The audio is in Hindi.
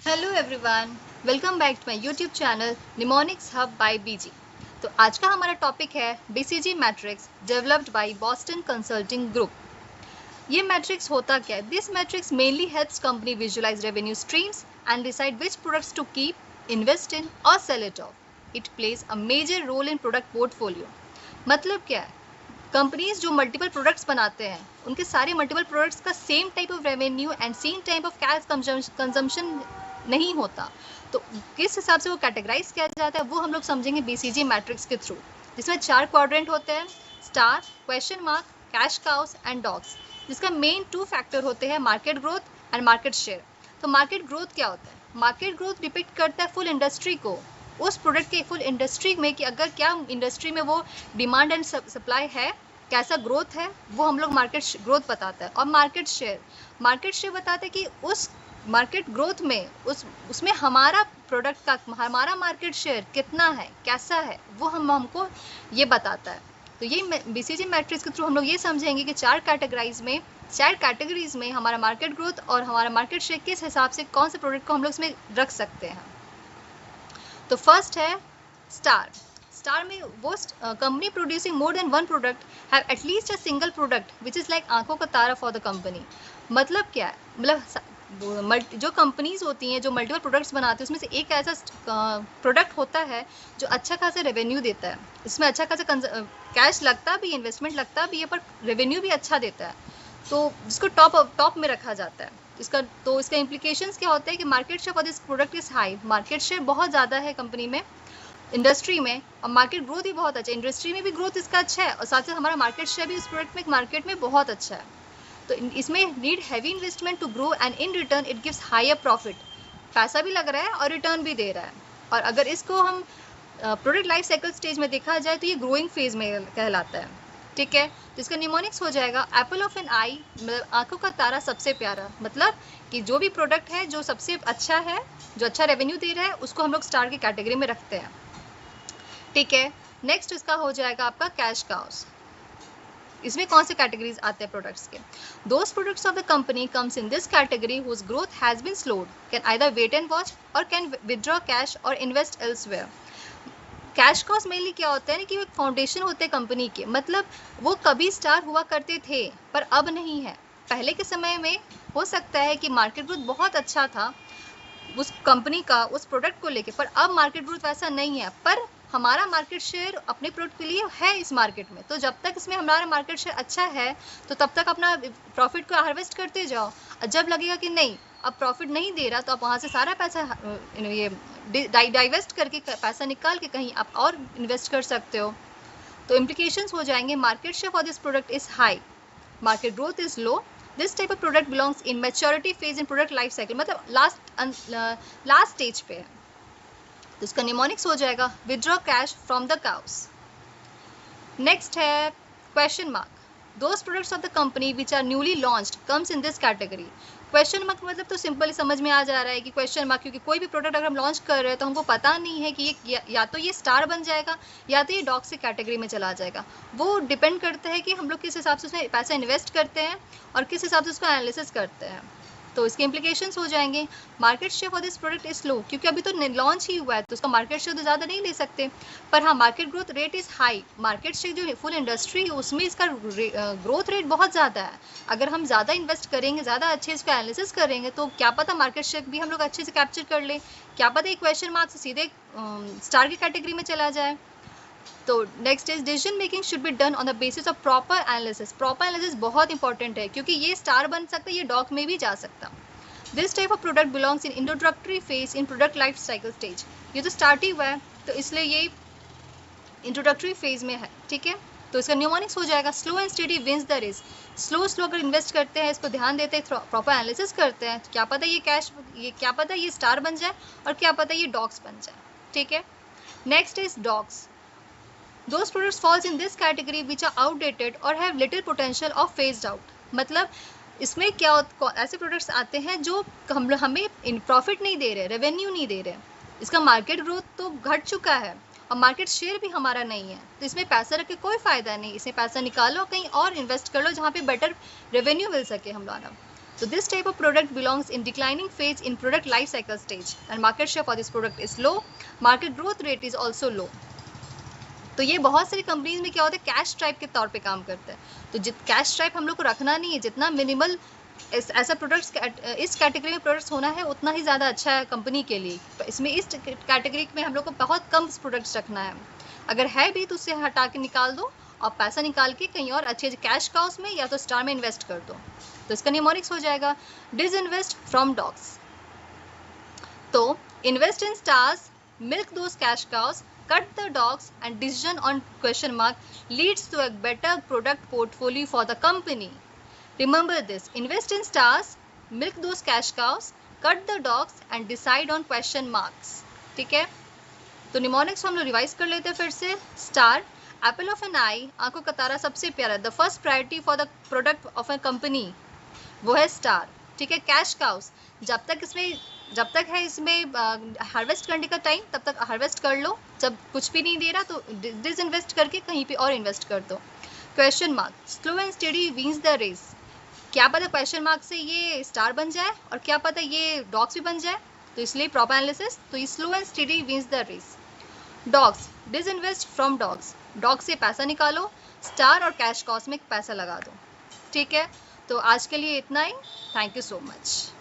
Hello everyone, welcome back to my YouTube channel mnemonics hub by BG. तो आज का हमारा टॉपिक है BCG matrix developed by Boston consulting group. ये मैट्रिक्स होता क्या है? This matrix mainly helps company visualise revenue streams and decide which products to keep, invest in और sell it off. It plays a major role in product portfolio. मतलब क्या है? कंपनीज जो मल्टीपल प्रोडक्ट्स बनाते हैं, उनके सारे मल्टीपल प्रोडक्ट्स का same type of revenue and same type of cash consumption नहीं होता। तो किस हिसाब से वो कैटेगराइज किया जाता है वो हम लोग समझेंगे बीसीजी मैट्रिक्स के थ्रू, जिसमें 4 क्वाड्रेंट होते हैं: star, question mark, cash cows and dogs. जिसका मेन 2 फैक्टर होते हैं market growth and market share. तो मार्केट ग्रोथ क्या होता है? मार्केट ग्रोथ डिपिक्ट करता है फुल इंडस्ट्री को, उस प्रोडक्ट के फुल इंडस्ट्री में कि अगर क्या इंडस्ट्री में वो डिमांड एंड सप्लाई है, कैसा ग्रोथ है, वो हम लोग मार्केट ग्रोथ बताता है। और मार्केट शेयर बताता है कि उस मार्केट ग्रोथ में उसमें हमारा प्रोडक्ट का हमारा मार्केट शेयर कितना है, कैसा है, वो हमको ये बताता है। तो ये बीसीजी मैट्रिक्स के थ्रू हम लोग ये समझेंगे कि 4 कैटेगरीज में हमारा मार्केट ग्रोथ और हमारा मार्केट शेयर किस हिसाब से कौन से प्रोडक्ट को हम लोग इसमें रख सकते हैं। तो फर्स्ट है स्टार में वो company producing more than one product have at least a single product which is like आंखों का तारा फॉर द कंपनी। मतलब क्या है? मतलब जो कंपनीज होती हैं जो मल्टीपल प्रोडक्ट्स बनाती हैं, उसमें से एक ऐसा प्रोडक्ट होता है जो अच्छा खासा रेवेन्यू देता है। इसमें अच्छा खासा कैश लगता भी, इन्वेस्टमेंट लगता भी है, पर रेवेन्यू भी अच्छा देता है, तो जिसको टॉप में रखा जाता है। इसका इम्प्लीकेशंस क्या होता है कि market share for this product is high. Market share बहुत ज़्यादा है कंपनी में, इंडस्ट्री में, और मार्केट ग्रोथ भी बहुत अच्छा है। इंडस्ट्री में भी ग्रोथ इसका अच्छा है और साथ साथ हमारा मार्केट शेयर भी इस प्रोडक्ट में मार्केट में बहुत अच्छा है। तो इसमें need heavy investment to grow and in return it gives higher profit. पैसा भी लग रहा है और रिटर्न भी दे रहा है। और अगर इसको हम प्रोडक्ट लाइफ साइकिल स्टेज में देखा जाए तो ये ग्रोइंग फेज में कहलाता है। ठीक है, तो इसका निमोनिक्स हो जाएगा एप्पल ऑफ एन आई, मतलब आंखों का तारा सबसे प्यारा। मतलब कि जो भी प्रोडक्ट है जो सबसे अच्छा है, जो अच्छा रेवेन्यू दे रहा है, उसको हम लोग स्टार की कैटेगरी में रखते हैं। ठीक है, नेक्स्ट इसका हो जाएगा आपका कैश काउस। इसमें कौन से कैटेगरीज आते हैं प्रोडक्ट्स के? Those products of the company comes in this category whose growth has been slowed can either wait and watch और कैन विदड्रॉ कैश और invest elsewhere. Cash cost mainly क्या होता है ना कि वो एक फाउंडेशन होते हैं कंपनी के। मतलब वो कभी स्टार हुआ करते थे पर अब नहीं है। पहले के समय में हो सकता है कि मार्केट ग्रोथ बहुत अच्छा था उस कंपनी का, उस प्रोडक्ट को लेके, पर अब मार्केट ग्रोथ वैसा नहीं है। पर हमारा मार्केट शेयर अपने प्रोडक्ट के लिए है इस मार्केट में, तो जब तक इसमें हमारा मार्केट शेयर अच्छा है तो तब तक अपना प्रॉफिट को हार्वेस्ट करते जाओ। और जब लगेगा कि नहीं अब प्रॉफिट नहीं दे रहा, तो आप वहाँ से सारा पैसा ये डाइवेस्ट करके पैसा निकाल के कहीं आप और इन्वेस्ट कर सकते हो। तो इम्प्लीकेशंस हो जाएंगे market share for this product is high, market growth is low, this type of product belongs in maturity phase in product life cycle, मतलब लास्ट स्टेज पे है। तो इसका निमोनिक्स हो जाएगा withdraw cash from the cows. Next है question mark. Those products of the company which are newly launched comes in this category. Question mark मतलब तो सिंपली समझ में आ जा रहा है कि क्वेश्चन मार्क, क्योंकि कोई भी प्रोडक्ट अगर हम लॉन्च कर रहे हैं तो हमको पता नहीं है कि ये या तो ये स्टार बन जाएगा या तो ये डॉग से कैटेगरी में चला जाएगा। वो डिपेंड करता है कि हम लोग किस हिसाब से उसमें पैसा इन्वेस्ट करते हैं और किस हिसाब से उसको एनालिसिस करते हैं। तो इसके इम्प्लीकेशंस हो जाएंगे market share for this product is low, क्योंकि अभी तो लॉन्च ही हुआ है तो उसका मार्केट शेयर तो ज़्यादा नहीं ले सकते। पर हाँ, market growth rate is high. Market share जो फुल इंडस्ट्री है उसमें इसका ग्रोथ रेट बहुत ज़्यादा है। अगर हम ज़्यादा इन्वेस्ट करेंगे, ज़्यादा अच्छे इसको एनालिसिस करेंगे, तो क्या पता मार्केट शेयर भी हम लोग अच्छे से कैप्चर कर ले। क्या पता एक क्वेश्चन मार्क से सीधे स्टार की कैटेगरी में चला जाए। तो next is decision making should be done on the basis of proper analysis. Proper analysis बहुत इंपॉर्टेंट है, क्योंकि ये स्टार बन सकता है, ये डॉग में भी जा सकता। This type of product belongs in introductory phase in product life cycle stage. ये तो स्टार्ट ही हुआ है तो इसलिए ये इंट्रोडक्टरी फेज में है। ठीक है, तो इसका न्यूमोनिक्स हो जाएगा slow and steady wins the race. Slow अगर इन्वेस्ट करते हैं, इसको ध्यान देते हैं, प्रॉपर एनालिसिस करते हैं, तो क्या पता ये स्टार बन जाए और क्या पता ये डॉग्स बन जाए। ठीक है, next is dogs. Those products falls in this category which are outdated or have little potential of phased out। मतलब इसमें क्या ऐसे प्रोडक्ट्स आते हैं जो हमें प्रॉफिट नहीं दे रहे, रेवेन्यू नहीं दे रहे, इसका मार्केट ग्रोथ तो घट चुका है और मार्केट शेयर भी हमारा नहीं है, तो इसमें पैसा रख के कोई फ़ायदा नहीं। इसमें पैसा निकालो, कहीं और इन्वेस्ट कर लो जहाँ पे बेटर रेवेन्यू मिल सके हमारा। So this type of product belongs in declining phase in product life cycle stage and market share for this product is low. Market growth rate is also low. तो ये बहुत सारी कंपनीज में क्या होता है, कैश ट्राइप के तौर पे काम करता है. तो कैश ट्राइप हम लोग को रखना नहीं है, जितना मिनिमल ऐसा प्रोडक्ट्स इस कैटेगरी में प्रोडक्ट्स होना है उतना ही ज़्यादा अच्छा है कंपनी के लिए. इसमें इस कैटेगरी में हम लोग को बहुत कम प्रोडक्ट्स रखना है. अगर है भी तो उससे हटा के निकाल दो और पैसा निकाल के कहीं और अच्छे कैश काउस में या तो स्टार में इन्वेस्ट कर दो. तो इसका निमोनिक्स हो जाएगा डिसइन्वेस्ट फ्रॉम डॉग्स. तो invest in stars, milk those cash cows, cut the dogs, and decision on question mark leads to a better product portfolio for the company. Remember this, invest in stars, milk those cash cows, cut the dogs, and decide on question marks. ठीक है. तो निमोनिक्स हम लोग रिवाइज कर लेते हैं फिर से. स्टार, एप्पल ऑफ एन आई, आंखों का तारा सबसे प्यारा, the first priority for the product of A company वो है स्टार. ठीक है. कैश काउस, जब तक है इसमें हार्वेस्ट करने का टाइम तब तक हार्वेस्ट कर लो, जब कुछ भी नहीं दे रहा तो डिसइन्वेस्ट करके कहीं पे और इन्वेस्ट कर दो. Question mark, slow and steady wins the race. क्या पता क्वेश्चन मार्क से ये स्टार बन जाए और क्या पता ये डॉग्स भी बन जाए, तो इसलिए प्रॉपर एनालिसिस. तो ये slow and steady wins the race. Dogs, disinvest from dogs, dog से पैसा निकालो, स्टार और कैश कॉस्ट में पैसा लगा दो. ठीक है. तो आज के लिए इतना ही. Thank you so much.